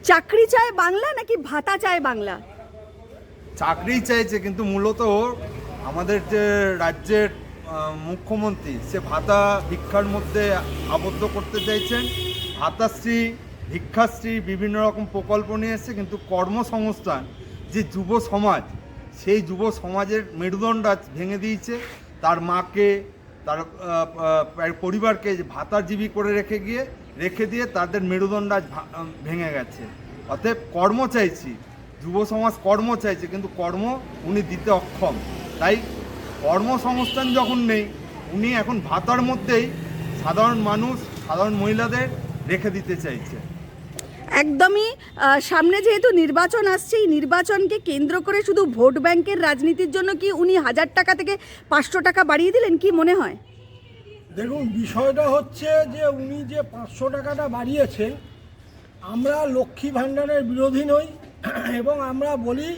চাকরি চায় বাংলা নাকি ভাতা চায় বাংলা? চাকরি চাইছে, কিন্তু মূলত আমাদের যে রাজ্যের মুখ্যমন্ত্রী সে ভাতা ভিক্ষার মধ্যে আবদ্ধ করতে চাইছেন। ভাতাশ্রী, ভিক্ষাশ্রী বিভিন্ন রকম প্রকল্প নিয়ে এসছে, কিন্তু কর্মসংস্থান যে যুব সমাজ, সেই যুব সমাজের মেরুদণ্ড আজ ভেঙে দিয়েছে। তার মাকে, তার পরিবারকে ভাতাজীবী করে রেখে দিয়ে তাদের মেরুদণ্ড আজ ভেঙে গেছে। অতএব কর্ম চাইছি, যুব সমাজ কর্ম চাইছে, কিন্তু কর্ম উনি দিতে অক্ষম। তাই কর্মসংস্থান যখন নেই, উনি এখন ভাতার মধ্যেই সাধারণ মানুষ, সাধারণ মহিলাদের রেখে দিতে চাইছে। একদমই। সামনে যেহেতু নির্বাচন আসছে, এই নির্বাচনকে কেন্দ্র করে শুধু ভোট ব্যাংকের রাজনীতির জন্য কি উনি 1000 টাকা থেকে 500 টাকা বাড়িয়ে দিলেন, কি মনে হয়? দেখুন, বিষয়টা হচ্ছে যে উনি যে 500 টাকাটা বাড়িয়েছেন, আমরা লক্ষ্মী ভাণ্ডারের বিরোধী নই এবং আমরা বলি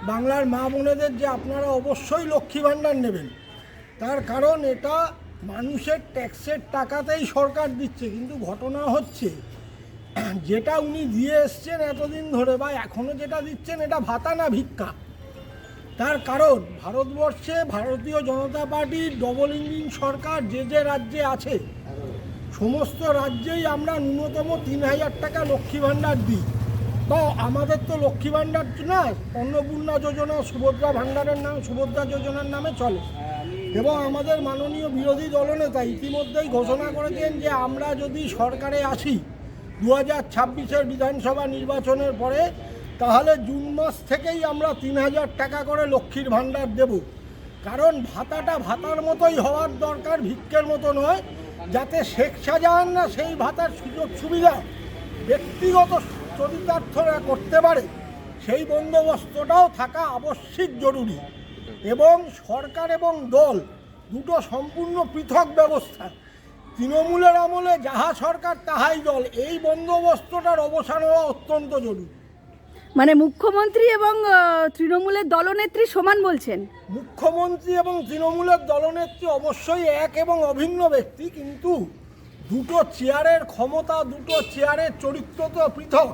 বাংলার মা বোনেদের যে আপনারা অবশ্যই লক্ষ্মী ভাণ্ডার নেবেন। তার কারণ এটা মানুষের ট্যাক্সের টাকাতেই সরকার দিচ্ছে। কিন্তু ঘটনা হচ্ছে যেটা উনি দিয়ে এসছেন এতদিন ধরে বা এখনও যেটা দিচ্ছেন, এটা ভাতা না ভিক্ষা। তার কারণ ভারতবর্ষে ভারতীয় জনতা পার্টির ডবল ইঞ্জিন সরকার যে রাজ্যে আছে, সমস্ত রাজ্যেই আমরা ন্যূনতম 3000 টাকা লক্ষ্মী ভাণ্ডার দিই। তো আমাদের তো লক্ষ্মী ভাণ্ডার না, অন্নপূর্ণা যোজনা, সুভদ্রা যোজনার নামে চলে। এবং আমাদের মাননীয় বিরোধী দলনেতা ইতিমধ্যেই ঘোষণা করেছেন যে আমরা যদি সরকারে আসি 2026-এর বিধানসভা নির্বাচনের পরে, তাহলে জুন মাস থেকেই আমরা 3000 টাকা করে লক্ষ্মীর ভাণ্ডার দেব। কারণ ভাতাটা ভাতার মতোই হওয়ার দরকার, ভিক্ষের মতো নয়। যাতে শেখ শাহজাহানরা সেই ভাতার সুযোগ সুবিধা ব্যক্তিগত চরিতার্থরা করতে পারে, সেই বন্দোবস্তটাও থাকা আবশ্যিক জরুরি। এবং সরকার এবং দল দুটো সম্পূর্ণ পৃথক ব্যবস্থা। তৃণমূলের আমলে যাহা সরকার তাহাই দল, এই বন্দোবস্তটার অবসান হওয়া অত্যন্ত জরুরি। মানে মুখ্যমন্ত্রী এবং তৃণমূলের দলনেত্রী সমান বলছেন? মুখ্যমন্ত্রী এবং তৃণমূলের দলনেত্রী অবশ্যই এক এবং অভিন্ন ব্যক্তি, কিন্তু দুটো চেয়ারের ক্ষমতা, দুটো চেয়ারের চরিত্র তো পৃথক।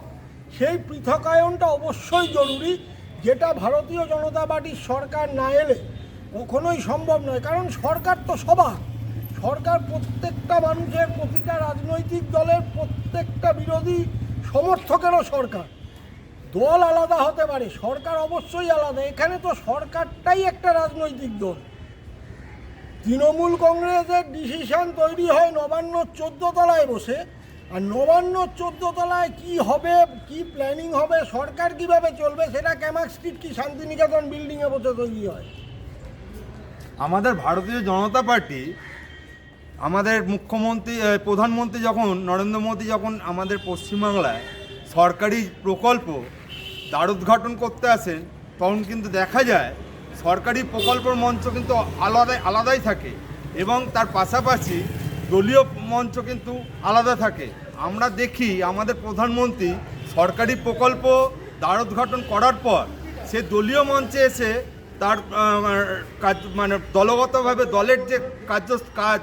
সেই পৃথকায়নটা অবশ্যই জরুরি, যেটা ভারতীয় জনতা পার্টির সরকার না এলে কখনোই সম্ভব নয়। কারণ সরকার তো সবার, সরকার প্রত্যেকটা মানুষের, প্রতিটা রাজনৈতিক দলের, প্রত্যেকটা বিরোধী সমর্থকেরও সরকার। দল আলাদা হতে পারে, সরকার অবশ্যই আলাদা। এখানে তো সরকারটাই একটা রাজনৈতিক দল। তৃণমূল কংগ্রেসের ডিসিশন তৈরি হয় নবান্ন 14 তলায় বসে, আর নবান্ন 14 তলায় কী হবে, কি প্ল্যানিং হবে, সরকার কিভাবে চলবে, সেটা ক্যামাক স্ট্রিট কি শান্তিনিকেতন বিল্ডিংয়ে বসে তৈরি হয়। আমাদের ভারতীয় জনতা পার্টি, আমাদের মুখ্যমন্ত্রী, প্রধানমন্ত্রী যখন নরেন্দ্র মোদী যখন আমাদের পশ্চিমবাংলায় সরকারি প্রকল্প দ্বারোদ্ঘাটন করতে আসেন, তখন কিন্তু দেখা যায় সরকারি প্রকল্পের মঞ্চ কিন্তু আলাদাই থাকে এবং তার পাশাপাশি দলীয় মঞ্চ কিন্তু আলাদা থাকে। আমরা দেখি আমাদের প্রধানমন্ত্রী সরকারি প্রকল্প দ্বারোদ্ঘাটন করার পর সে দলীয় মঞ্চে এসে তার কাজ, মানে দলগতভাবে দলের যে কাজ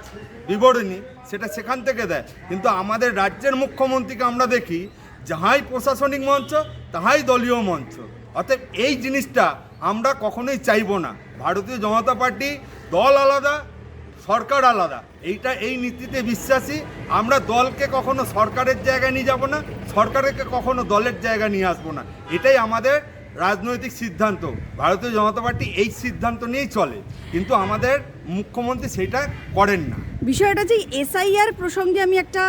বিবরণী সেটা সেখান থেকে দেয়। কিন্তু আমাদের রাজ্যের মুখ্যমন্ত্রীকে আমরা দেখি যাহাই প্রশাসনিক মঞ্চ তাহাই দলীয় মঞ্চ। অতএব এই জিনিসটা আমরা কখনোই চাইব না। ভারতীয় জনতা পার্টি দল আলাদা, সরকার আলাদা, এই নীতিতে বিশ্বাসী। আমরা দলকে কখনো সরকারের জায়গায় নিয়ে যাব না, সরকারকে কখনো দলের জায়গায় নিয়ে আসবো না। এটাই আমাদের রাজনৈতিক সিদ্ধান্ত। ভারতীয় জনতা পার্টি এই সিদ্ধান্ত নিয়েই চলে, কিন্তু আমাদের মুখ্যমন্ত্রী সেটা করেন না। বিষয়টা যে এসআইআর প্রসঙ্গে আমি একটা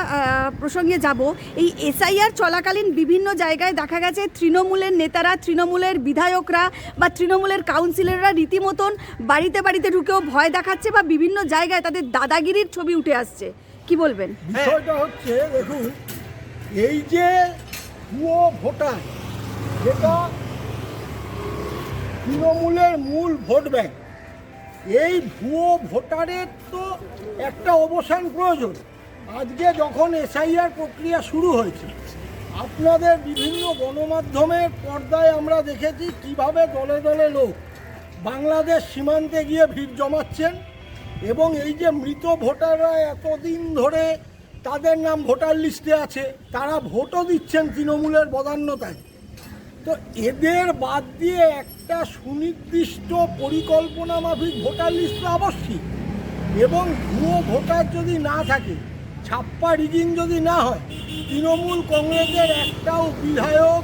প্রসঙ্গে যাব। এই এসআইআর চলাকালীন বিভিন্ন জায়গায় দেখা গেছে তৃণমূলের নেতারা, তৃণমূলের বিধায়করা বা তৃণমূলের কাউন্সিলররা রীতিমতন বাড়িতে বাড়িতে ঢুকেও ভয় দেখাচ্ছে বা বিভিন্ন জায়গায় তাদের দাদাগিরির ছবি উঠে আসছে। কি বলবেন? বিষয়টা হচ্ছে, দেখুন, এই যে ভুয়ো ভোটার, যেটা তৃণমূলের মূল ভোট ব্যাংক, এই ভুয়ো ভোটারের তো একটা অবসান প্রয়োজন। আজকে যখন এসআইআর প্রক্রিয়া শুরু হয়েছে, আপনাদের বিভিন্ন গণমাধ্যমের পর্দায় আমরা দেখেছি কিভাবে দলে দলে লোক বাংলাদেশ সীমান্তে গিয়ে ভিড় জমাচ্ছেন। এবং এই যে মৃত ভোটাররা এতদিন ধরে তাদের নাম ভোটার লিস্টে আছে, তারা ভোটও দিচ্ছেন তৃণমূলের বদান্যতায়। তো এদের বাদ দিয়ে একটা সুনির্দিষ্ট পরিকল্পনা মাফিক ভোটার লিস্ট আবশ্যিক, এবং ভুয়ো ভোটার যদি না থাকে, ছাপ্পা রিগিং যদি না হয়, তৃণমূল কংগ্রেসের একটাও বিধায়ক,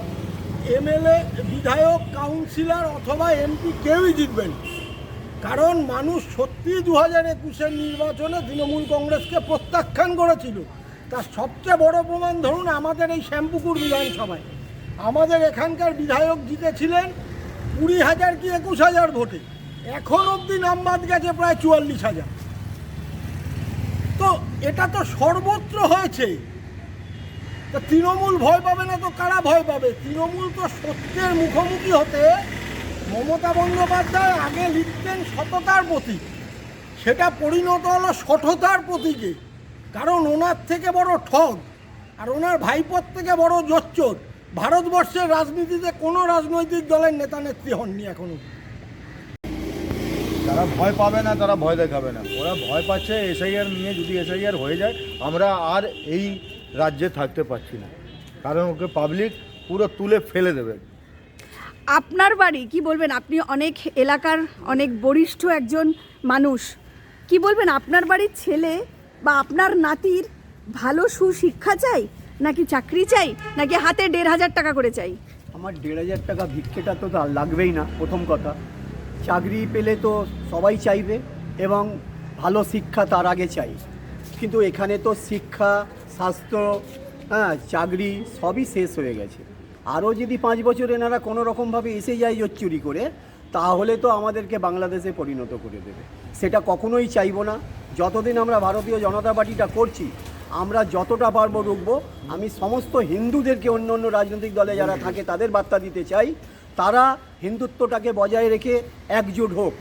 এমএলএ, বিধায়ক, কাউন্সিলর অথবা এমপি কেউই জিতবেন। কারণ মানুষ সত্যি 2021-এর নির্বাচনে তৃণমূল কংগ্রেসকে প্রত্যাখ্যান করেছিল। তার সবচেয়ে বড় প্রমাণ ধরুন আমাদের এই শ্যামপুকুর বিধানসভায় আমাদের এখানকার বিধায়ক জিতেছিলেন 20,000 কি 21,000 ভোটে, এখন অবধি নাম বাদ গেছে প্রায় 44,000। তো এটা তো সর্বত্র হয়েছে। তো তৃণমূল ভয় পাবে না তো কারা ভয় পাবে? তৃণমূল তো সত্যের মুখোমুখি হতে মমতা বন্দ্যোপাধ্যায় আগে লিখতেন সততার প্রতীক, সেটা পরিণত হলো শঠতার প্রতীকে। কারণ ওনার থেকে বড় ঠগ আর ওনার ভাইপোর থেকে বড় জোচ্চোর ভারতবর্ষের রাজনীতিতে কোনো রাজনৈতিক দলের নেতা নেত্রী হননি এখনো। যারা ভয় পাবে না তারা ভয় দেখাবে না, ওরা ভয় পাচ্ছে এসআইআর নিয়ে। যদি এসআইআর হয়ে যায় আমরা আর এই রাজ্যে থাকতে পারছি না, কারণ ওকে পাবলিক পুরো তুলে ফেলে দেবে। আপনার বাড়ি কি বলবেন? আপনি অনেক এলাকার অনেক বরিষ্ঠ একজন মানুষ, কি বলবেন আপনার বাড়ির ছেলে বা আপনার নাতির ভালো সুশিক্ষা চাই, নাকি চাকরি চাই, নাকি হাতে 1,500 টাকা করে চাই? আমার 1,500 টাকা ভিক্ষেটা তো তার লাগবেই না। প্রথম কথা, চাকরি পেলে তো সবাই চাইবে এবং ভালো শিক্ষা তার আগে চাই। কিন্তু এখানে তো শিক্ষা, স্বাস্থ্য, চাকরি সবই শেষ হয়ে গেছে। আরও যদি 5 বছর এনারা কোনো রকমভাবে এসে যায় চুরি করে, তাহলে তো আমাদেরকে বাংলাদেশে পরিণত করে দেবে। সেটা কখনোই চাইবো না। যতদিন আমরা ভারতীয় জনতা পার্টিটা করছি, আমরা যতটা পারবো রুখবো। আমি সমস্ত হিন্দুদেরকে, অন্য অন্য রাজনৈতিক দলে যারা থাকে তাদের বার্তা দিতে চাই, তারা হিন্দুত্বটাকে বজায় রেখে একজোট হোক।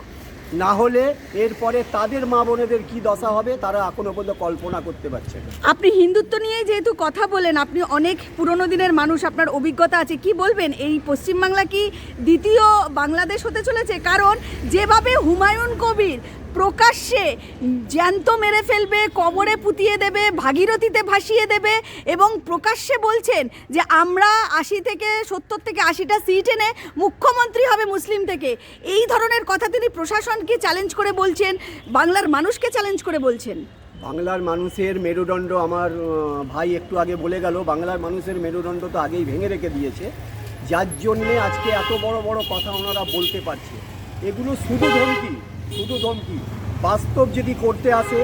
না হলে এরপরে তাদের মা বোনেদের কী দশা হবে তারা এখনো পর্যন্ত কল্পনা করতে পারছে না। আপনি হিন্দুত্ব নিয়ে যেহেতু কথা বলেন, আপনি অনেক পুরনো দিনের মানুষ, আপনার অভিজ্ঞতা আছে, কি বলবেন এই পশ্চিমবাংলা কি দ্বিতীয় বাংলাদেশ হতে চলেছে? কারণ যেভাবে হুমায়ুন কবির প্রকাশ্যে জ্যান্ত মেরে ফেলবে, কবরে পুঁতিয়ে দেবে, ভাগীরথীতে ভাসিয়ে দেবে এবং প্রকাশ্যে বলছেন যে আমরা 80 থেকে 70 থেকে 80টা সিট এনে মুখ্যমন্ত্রী হবে মুসলিম থেকে, এই ধরনের কথা তিনি প্রশাসনকে চ্যালেঞ্জ করে বলছেন, বাংলার মানুষকে চ্যালেঞ্জ করে বলছেন। বাংলার মানুষের মেরুদণ্ড, আমার ভাই একটু আগে বলে গেল, বাংলার মানুষের মেরুদণ্ড তো আগেই ভেঙে রেখে দিয়েছে, যার জন্যে আজকে এত বড় বড় কথা ওনারা বলতে পারছে। এগুলো শুধু ধমকি, শুধু ধমকি। বাস্তব যদি করতে আসে,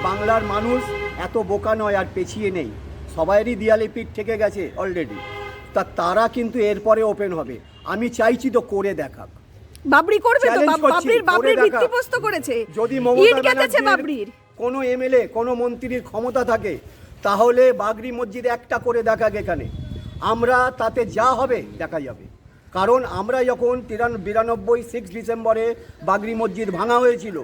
বাংলার মানুষ এত বোকা নয় আর পেছিয়ে নেই। সবাইয়েরই দিয়ালে পিঠ থেকে গেছে অলরেডি, তারা কিন্তু এরপরে ওপেন হবে। আমি চাইছি তো করে দেখাক। বাবরি করবে তো? চ্যালেঞ্জ করছি, বাবরির করে ভিত্তিপ্রস্ত করেছে, যদি ইট মমতা কেটেছে বাবরির। ব্যানার্জির কোনো এমএলএ, কোনো মন্ত্রীর ক্ষমতা থাকে, তাহলে বাবরি মসজিদ একটা করে দেখাক এখানে। আমরা তাতে যা হবে দেখা যাবে। কারণ আমরা যখন 92 6 ডিসেম্বরে বাবরি মসজিদ ভাঙা হয়েছিল,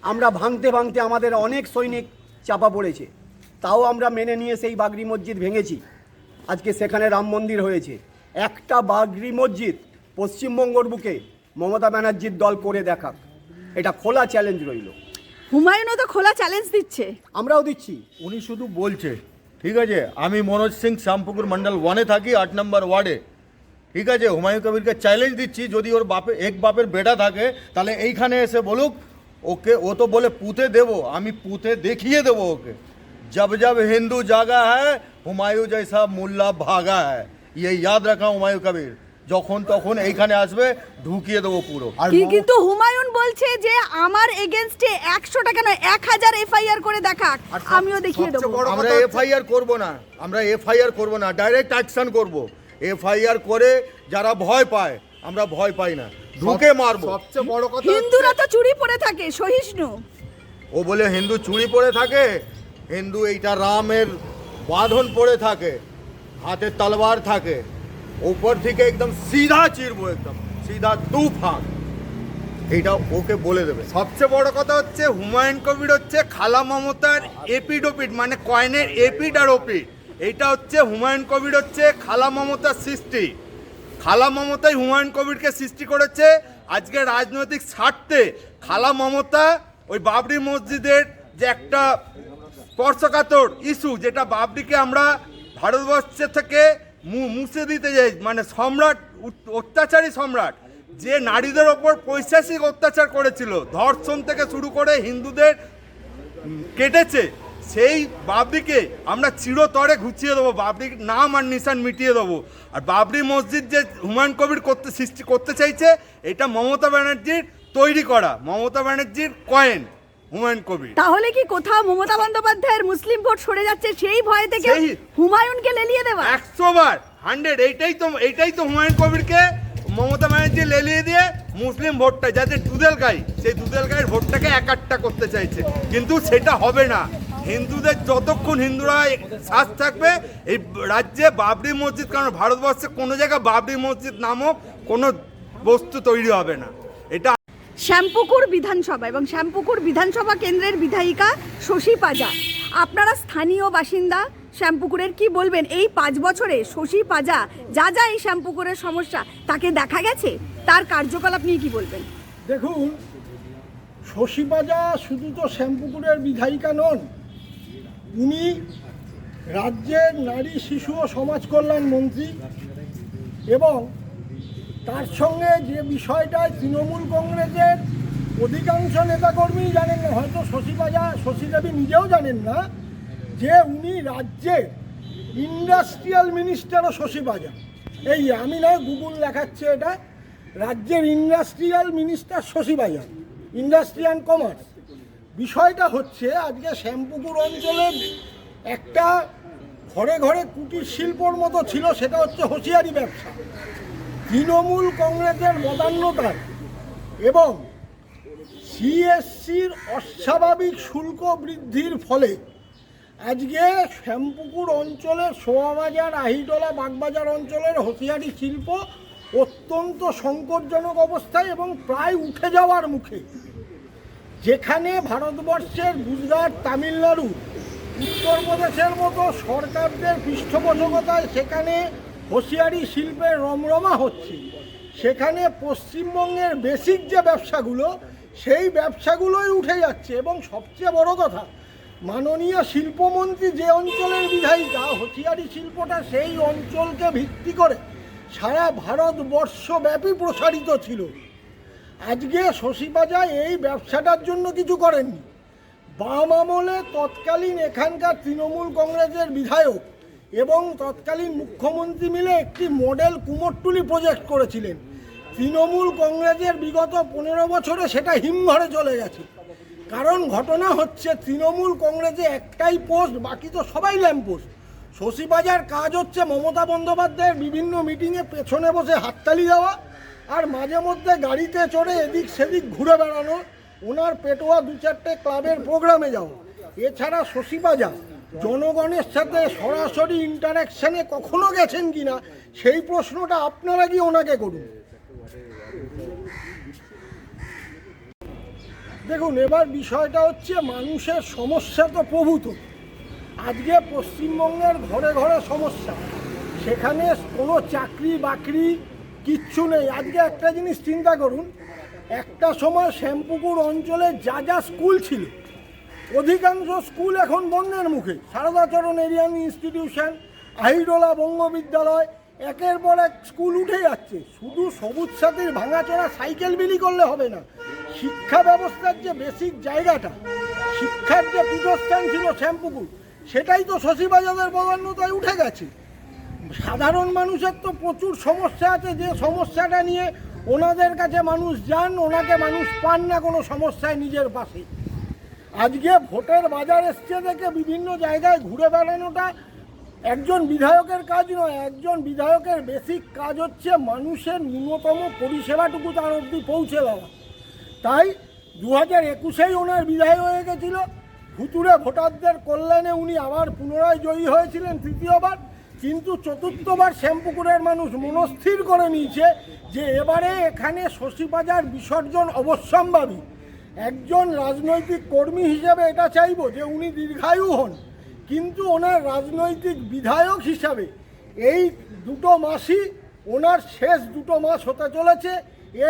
আমরা ভাঙতে ভাঙতে আমাদের অনেক সৈনিক চাপা পড়েছে, তাও আমরা মেনে নিয়ে সেই বাবরি মসজিদ ভেঙেছি। আজকে সেখানে রাম মন্দির হয়েছে। একটা বাবরি মসজিদ পশ্চিমবঙ্গের বুকে মমতা ব্যানার্জির দল করে দেখাক। এটা খোলা চ্যালেঞ্জ রইল। হুমায়ুনও তো খোলা চ্যালেঞ্জ দিচ্ছে, আমরাও দিচ্ছি। উনি শুধু বলছে, ঠিক আছে, আমি মনোজ সিং শ্যামপুকুর মন্ডল 1-এ থাকি, 8 নম্বর ওয়ার্ডে। ঠিক আছে, হুমায়ুন কবিরকে চ্যালেঞ্জ দিচ্ছি, যদি ওর বাপের বেটা থাকে তাহলে এইখানে এসে বলুক। ওকে, ও তো বলে পুঁতে দেবো, আমি পুঁতে দেখিয়ে দেবো ওকে। जब जब हिंदू जागा है হুমায়ুন जैसा मुल्ला भागा है, ये याद रखा হুমায়ুন কবির। যখন তখন এইখানে আসবে, ঢুকিয়ে দেবো পুরো। আর কিন্তু হুমায়ুন বলছে যে আমার এগেইনস্টে 100 টাকা নয় 1000 এফআইআর করে দেখাক, আমিও দেখিয়ে দেবো। আমরা এফআইআর করব না, আমরা এফআইআর করব না, ডাইরেক্ট অ্যাকশন করব। এফআইআর করে যারা ভয় পায়, আমরা ভয় পাই না, ঢুকে মারবো। সবচেয়ে বড় কথা হিন্দুরা তো চুরি পরে থাকে, সহিষ্ণু। ও বলে হিন্দু চুরি পরে থাকে, হিন্দু এইটা রামের বাঁধন পরে থাকে, হাতে তলোয়ার থাকে, উপর থেকে একদম সিধা চিরবো, একদম সিধা দু ফাঁক। এইটা ওকে বলে দেবে। সবচেয়ে বড় কথা হচ্ছে হুমায়ুন কবির হচ্ছে খালা মমতার এপিডোপিড, মানে কয়েনের এপিড আর ওপিড। এইটা হচ্ছে হুমায়ুন কবির হচ্ছে খালা মমতার সৃষ্টি। খালা মমতাই হুমায়ুন কবিরকে সৃষ্টি করেছে। আজকে রাজনৈতিক স্বার্থে খালা মমতা ওই বাবরি মসজিদের যে একটা স্পর্শকাতর ইস্যু, যেটা বাবরিকে আমরা ভারতবর্ষের থেকে মুছে দিতে যাই, মানে সম্রাট, অত্যাচারী সম্রাট, যে নারীদের ওপর পৈশাচিক অত্যাচার করেছিল, ধর্ষণ থেকে শুরু করে হিন্দুদের কেটেছে, সেই বাবরিকে আমরা চিরতরে ঘুচিয়ে দেবো, বাবরির নাম আর নিশান মিটিয়ে দেবো। আর বাবরি মসজিদ যে হুমায়ুন কবির সৃষ্টি করতে চাইছে, এটা মমতা ব্যানার্জির তৈরি করা, মমতা ব্যানার্জির কয়েন হুমায়ুন কবির। তাহলে কি কোথাও মমতা বন্দ্যোপাধ্যায়ের মুসলিম ভোট সরে যাচ্ছে সেই ভয় থেকে হুমায়ুনকে লেলিয়ে দেওয়া? 100 বার 100, এইটাই তো হুমায়ুন কবিরকে মমতা ব্যানার্জি লেলিয়ে দিয়ে মুসলিম ভোটটা, যাদের দুধেল গাই, সেই দুধেল গায়ের ভোটটাকে একাট্টা করতে চাইছে, কিন্তু সেটা হবে না। হিন্দুদের যতক্ষণ হিন্দুরা শ্বাস থাকবে এই রাজ্যে বাবরি মসজিদ, কারণ ভারতবর্ষে কোনো জায়গায় বাবরি মসজিদ নামক কোনো বস্তু তৈরি হবে না। এটা শ্যামপুকুর বিধানসভা এবং শ্যামপুকুর বিধানসভা কেন্দ্রের বিধায়িকা শশী পাজা, আপনারা স্থানীয় বাসিন্দা শ্যামপুকুরের, কি বলবেন এই 5 বছরে শশী পাজা যা যা এই শ্যামপুকুরের সমস্যা তাকে দেখা গেছে, তার কার্যকলাপ নিয়ে কি বলবেন? দেখুন, শশী পাজা শুধু তো শ্যামপুকুরের বিধায়িকা নন, উনি রাজ্যের নারী, শিশু ও সমাজ কল্যাণ মন্ত্রী, এবং তার সঙ্গে যে বিষয়টায় তৃণমূল কংগ্রেসের অধিকাংশ নেতাকর্মী জানেন না, হয়তো শশী দেবী নিজেও জানেন না, যে উনি রাজ্যের ইন্ডাস্ট্রিয়াল মিনিস্টারও শশী পাজা। এই আমি নয়, গুগল দেখাচ্ছে এটা, রাজ্যের industrial minister Shashi Panja, industry and commerce. বিষয়টা হচ্ছে, আজকে শ্যামপুকুর অঞ্চলের একটা ঘরে ঘরে কুটির শিল্পর মতো ছিল, সেটা হচ্ছে হুঁশিয়ারি ব্যবসা। তৃণমূল কংগ্রেসের বদান্যতার এবং সিএসসির অস্বাভাবিক শুল্ক বৃদ্ধির ফলে আজকে শ্যামপুকুর অঞ্চলের শোয়াবাজার, আহিটোলা, বাগবাজার অঞ্চলের হুঁশিয়ারি শিল্প অত্যন্ত সংকটজনক অবস্থায় এবং প্রায় উঠে যাওয়ার মুখে। যেখানে ভারতবর্ষের গুজরাট, তামিলনাড়ু, উত্তরপ্রদেশের মতো সরকারদের পৃষ্ঠপোষকতায় সেখানে হুঁশিয়ারি শিল্পের রমরমা হচ্ছে, সেখানে পশ্চিমবঙ্গের বেসিক যে ব্যবসাগুলো, সেই ব্যবসাগুলোই উঠে যাচ্ছে। এবং সবচেয়ে বড় কথা, মাননীয় শিল্পমন্ত্রী যে অঞ্চলের বিধায়িকা, হুঁশিয়ারি শিল্পটা সেই অঞ্চলকে ভিত্তি করে সারা ভারতবর্ষব্যাপী প্রসারিত ছিল। আজকে শশী পাজা এই ব্যবসাটার জন্য কিছু করেননি। বাম আমলে তৎকালীন এখানকার তৃণমূল কংগ্রেসের বিধায়ক এবং তৎকালীন মুখ্যমন্ত্রী মিলে একটি মডেল কুমোরটুলি প্রজেক্ট করেছিলেন। তৃণমূল কংগ্রেসের বিগত 15 বছরে সেটা হিমঘরে চলে গেছে। কারণ ঘটনা হচ্ছে, তৃণমূল কংগ্রেসে একটাই পোস্ট, বাকি তো সবাই ল্যাম্প পোস্ট। শশী পাজার কাজ হচ্ছে মমতা বন্দ্যোপাধ্যায়ের বিভিন্ন মিটিংয়ে পেছনে বসে হাততালি দেওয়া, আর মাঝে মধ্যে গাড়িতে চড়ে এদিক সেদিক ঘুরে বেড়ানো, ওনার পেটোয়া 2-4টে ক্লাবের প্রোগ্রামে যাওয়া। এছাড়া শশী পাজা জনগণের সাথে সরাসরি ইন্টারাকশানে কখনো গেছেন কিনা, সেই প্রশ্নটা আপনারা কি ওনাকে করুন। দেখুন, এবার বিষয়টা হচ্ছে, মানুষের সমস্যা তো প্রভূত। আজকে পশ্চিমবঙ্গের ঘরে ঘরে সমস্যা, সেখানে কোনো চাকরি বাকরি কিচ্ছু নেই। আজকে একটা জিনিস চিন্তা করুন, একটা সময় শ্যামপুকুর অঞ্চলে যা যা স্কুল ছিল, অধিকাংশ স্কুল এখন বন্ধের মুখে। সারদাচরণ এরিয়ান ইনস্টিটিউশন, আহিটোলা বঙ্গ বিদ্যালয়, একের পর এক স্কুল উঠে যাচ্ছে। শুধু সবুজ সাথীর ভাঙাচোরা সাইকেল বিলি করলে হবে না, শিক্ষা ব্যবস্থার যে বেসিক জায়গাটা, শিক্ষার যে পীঠস্থান ছিল শ্যামপুকুর, সেটাই তো শশী পাজাদের বদান্যতায় উঠে গেছে। সাধারণ মানুষের তো প্রচুর সমস্যা আছে, যে সমস্যাটা নিয়ে ওনাদের কাছে মানুষ যান, ওনাকে মানুষ পান না কোনো সমস্যায় নিজের পাশে। আজকে ভোটের বাজার এসছে দেখে বিভিন্ন জায়গায় ঘুরে বেড়ানোটা একজন বিধায়কের কাজ নয়। একজন বিধায়কের বেসিক কাজ হচ্ছে মানুষের ন্যূনতম পরিষেবাটুকু তার অবধি পৌঁছে দেওয়া। তাই 2021-এই ওনার বিদায় হয়ে গেছিল। ভুতুড়ে ভোটারদের কল্যাণে উনি আবার পুনরায় জয়ী হয়েছিলেন 3য়-বার, কিন্তু 4র্থবার শ্যামপুকুরের মানুষ মনস্থির করে নিয়েছে যে এবারে এখানে শশী পাজার বিসর্জন অবশ্যম্ভাবী। একজন রাজনৈতিক কর্মী হিসেবে এটা চাইব যে উনি দীর্ঘায়ু হন, কিন্তু ওনার রাজনৈতিক বিধায়ক হিসাবে এই 2 মাসই ওনার শেষ 2 মাস হতে চলেছে।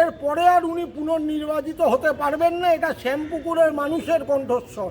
এরপরে আর উনি পুনর্নির্বাচিত হতে পারবেন না, এটা শ্যামপুকুরের মানুষের কণ্ঠস্বর।